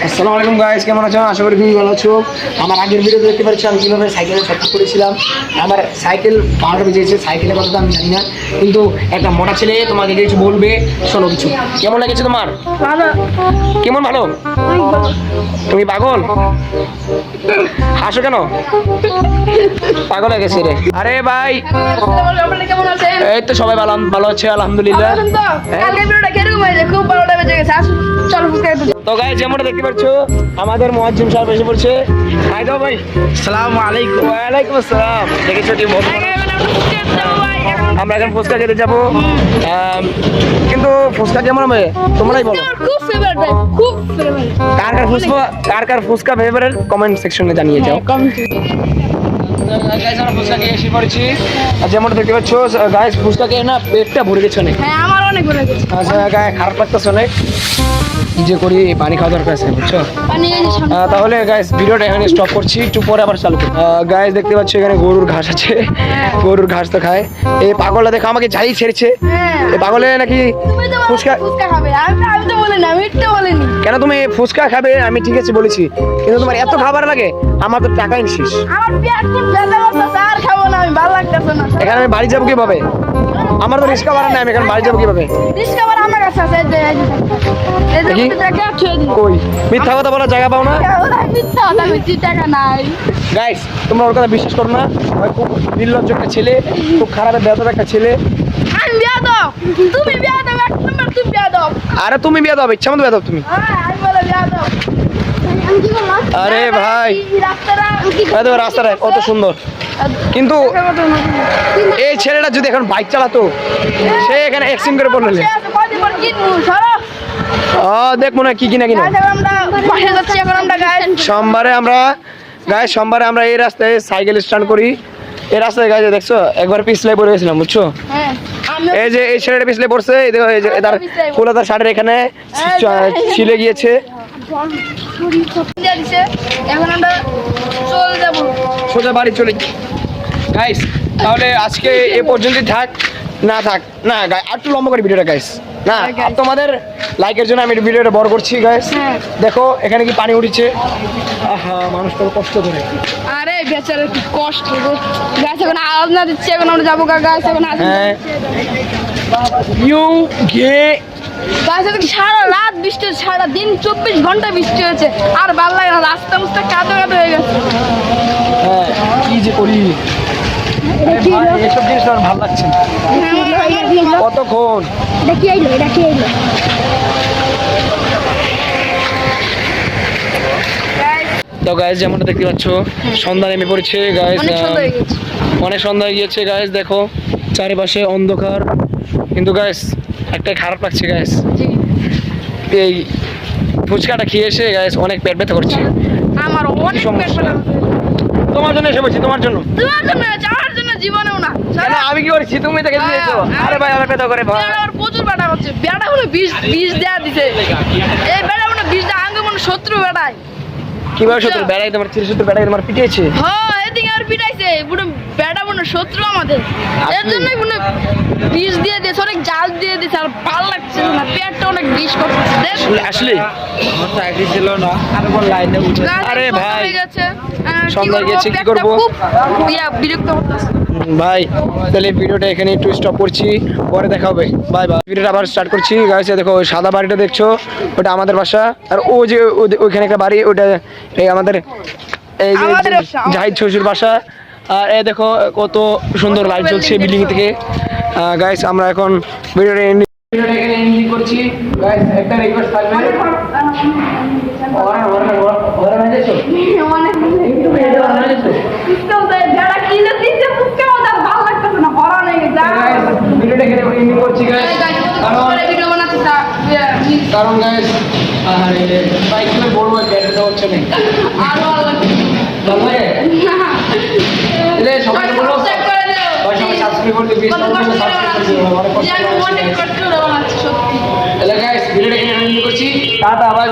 আসসালামু আলাইকুম গাইস, কেমন আছো? আশা করি খুবই ভালো আছো। আমার আগের ভিডিও দেখতে পাচ্ছি আমি কীভাবে সাইকেলে ছটফট করেছিলাম। আমার সাইকেল পাওয়াটা বেজেছে, সাইকেলের কথা তো আমি জানি না, কিন্তু একটা মোটা ছেলে তোমাকে কিছু বলবে, শোনো কিছু। কেমন লেগেছে তোমার? ভালো। কেমন ভালো? তুমি পাগল? হাসো কেন? পাগল হয়ে গেছে রে। আরে ভাই, কেমন আছেন? এই তো সবাই ভালো ভালো আছে আলহামদুলিল্লাহ। কালকে ভিডিওটা কিরকম হয়েছে? খুব ভালোটা বেজে গেছে। আসুন চলো তো গাইস, যেমনটা দেখতে পাচ্ছ আমাদের মুয়াজ্জিম সাহেব এসে পড়ছে। হাই দাও ভাই। আসসালামু আলাইকুম। ওয়ালাইকুম আসসালাম। দেখেছো টিম, আমরা এখন ফুচকা খেতে যাবো, কিন্তু ফুচকা কেমন হবে তোমরাই বলো। খুব ফেভারিট ভাই, খুব ফেভারিট। কার ফুচকা ফেভারিট কমেন্ট সেকশনে জানিয়ে যাও। গাইস, আমরা ফুচকা খেয়ে এসে পড়েছি। আর যেমনটা দেখতে পাচ্ছ গাইস, ফুচকা খেয়ে না পেটটা ভরে গেছে অনেক। হ্যাঁ, আমার অনেক ভরে গেছে। আচ্ছা গায়ে খারাপ লাগতেছে অনেক, কি যে করি, পানি খাওয়া দরকার আছে বুঝছো। পানি এই যে সামনে। তাহলে গাইস ভিডিওটা এখানে স্টপ করছি, একটু পরে আবার চালু করব। গাইস দেখতে পাচ্ছ এখানে গরুর ঘাস আছে, গরুর ঘাস তো খায়। এই পাগলটা দেখো আমাকে যাই ছেড়েছে। এই পাগলে নাকি তুমি তো ফুচকা ফুচকা খাবে। আমি তো বলিনি, আমি তো বলিনি। কেন? তুমি ফুচকা খাবে আমি ঠিক আছে বলেছি, কিন্তু তোমার এত খাবার লাগে, আমার তো টাকাই শেষ। আমার পেট খুব ব্যথা করতেছে, আর খাবো না আমি, ভালো লাগতেছে না। এখানে আমি বাড়ি যাবো কিভাবে? আমার তো রিস্কা ভাড়া নাই, আমি এখানে বাড়ি যাবো কিভাবে? রিস্কা আবার আমার কাছে আছে। এই যে দেখি। টাকা ছুঁয়ে দিই। কই মিথ্যা কথা বলার জায়গা পাও না। মিথ্যা কথা বলছি, টাকা নাই। গাইস, তোমরা ওর কথা বিশ্বাস করো না, ওই খুব নির্লজ্জ একটা ছেলে, খুব খারাপ বেয়াদব একটা ছেলে। আমি বেয়াদব, তুমি বেয়াদব, এক নম্বর তুমি বেয়াদব। আরে তুমি বেয়াদব, ইচ্ছা মতো বেয়াদব তুমি। আমি বলে বেয়াদব। আমি কি বললাম? আরে ভাই, রাস্তাটা এই দেখো রাস্তাটা কত সুন্দর, কিন্তু এই ছেলেটা যদি এখন বাইক চালাতো, সে এখানে অ্যাক্সিডেন্ট করে পড়লো। কয়দিন পর কিনবো, সরো। দেখ মনে হয় কি কিনা কিনা। আমরা পাশে যাচ্ছি এখন, আমরা গায়ে সোমবারে আমরা এই রাস্তায় সাইকেল স্ট্যান্ড করি। এই রাস্তায় গায়ে দেখছো একবার পিছলে পড়ে গেছিলাম বুঝছো। হ্যাঁ, এই যে এই ছেলেটা পিছলে পড়ছে, এই দেখো এই যে তার কলকাতার শার্টের এখানে ছিলে গিয়েছে। এখন আমরা চলে যাবো সোজা বাড়ি চলে গাইস। তাহলে আজকে এ পর্যন্তই থাক না আর একটু লম্বা করে ভিডিওটা গাইস না। আর তোমাদের লাইকের জন্য আমি ভিডিওটা বড় করছি গাইস। দেখো এখানে কি পানি উঠছে, আহা মানুষ তো কষ্ট করে। আরে বেচারা কি কষ্ট গো। গাছ এখন আওয়াজ না দিচ্ছে, এখন আমরা যাবো গাছ এখন। হ্যাঁ ইউ গে গাছ এখন সারা রাত বৃষ্টি হয়েছে, সারা দিন 24 ঘন্টা বৃষ্টি হয়েছে, আর ভালো লাগে না। রাস্তা মুস্তা কাদো কাদো হয়ে গেছে। হ্যাঁ কি যে করি, এসব জিনিস আমার ভালো লাগছে না। কতক্ষণ তো গাইস, যেমনটা দেখতে পাচ্ছ সন্ধ্যা নেমে পড়েছে গাইস, অনেক সন্ধ্যা হয়ে গিয়েছে গাইস। দেখো চারিপাশে অন্ধকার, কিন্তু গাইস একটা খারাপ লাগছে গাইস, এই ফুচকাটা খেয়ে এসে গাইস অনেক পেট ব্যথা করছে। আমার অনেক পেট ব্যথা। তোমার জন্য এসে বলছি, তোমার জন্য আমার জন্য জীবনেও না। কেন? আমি কি করেছি? তুমি তো খেতে দিয়েছো। আরে ভাই আমার ব্যথা করে ভাই। আমার প্রচুর ব্যথা করছে। ব্যথা হলো বিষ দেয়া দিছে। এই ব্যথা মানে বিষ দেয়া আঙ্গ মনে শত্রু বেড়ায়। কিভাবে শত্রু বেড়াই? তোমার শত্রু বেড়াই তোমার পিটিয়েছে? হ্যাঁ, এদিকে আর পিটাইছে। পুরো ব্যাটা মনে শত্রু আমাদের। এর জন্যই মনে বিষ দিয়ে দিয়েছে, অনেক জাল দিয়ে দিয়েছে, আর ভালো লাগছে না। পেটটা অনেক বিষ করতেছে। আসলে আমার চাকরি ছিল না, আর কোন লাইনে উঠে। আরে ভাই, সন্ধ্যা সন্ধ্যা গেছে, কি করবো? বিরক্ত করতেছে ভাই তাহলে ভিডিওটা এখানে একটু স্টপ করছি, পরে দেখা হবে। Bye bye. ভিডিওটা আবার স্টার্ট করছি গাইস। দেখো ওই সাদা বাড়িটা দেখছো, ওটা আমাদের বাসা। আর ও যে ওইখানে একটা বাড়ি, ওটা এই আমাদের এই যে জাহিদ শ্বশুর বাসা। আর এই দেখো কত সুন্দর লাইট জ্বলছে বিল্ডিং থেকে। গাইস আমরা এখন ভিডিওটা এন্ডিং করছি গাইস। একটা রিকোয়েস্ট থাকবে, কারণ গাইস বাইক বড় একটা হচ্ছে না। সবাই বলো সাবস্ক্রাইব করতে, ভিডিওটা এখানে করছি। Tata bye.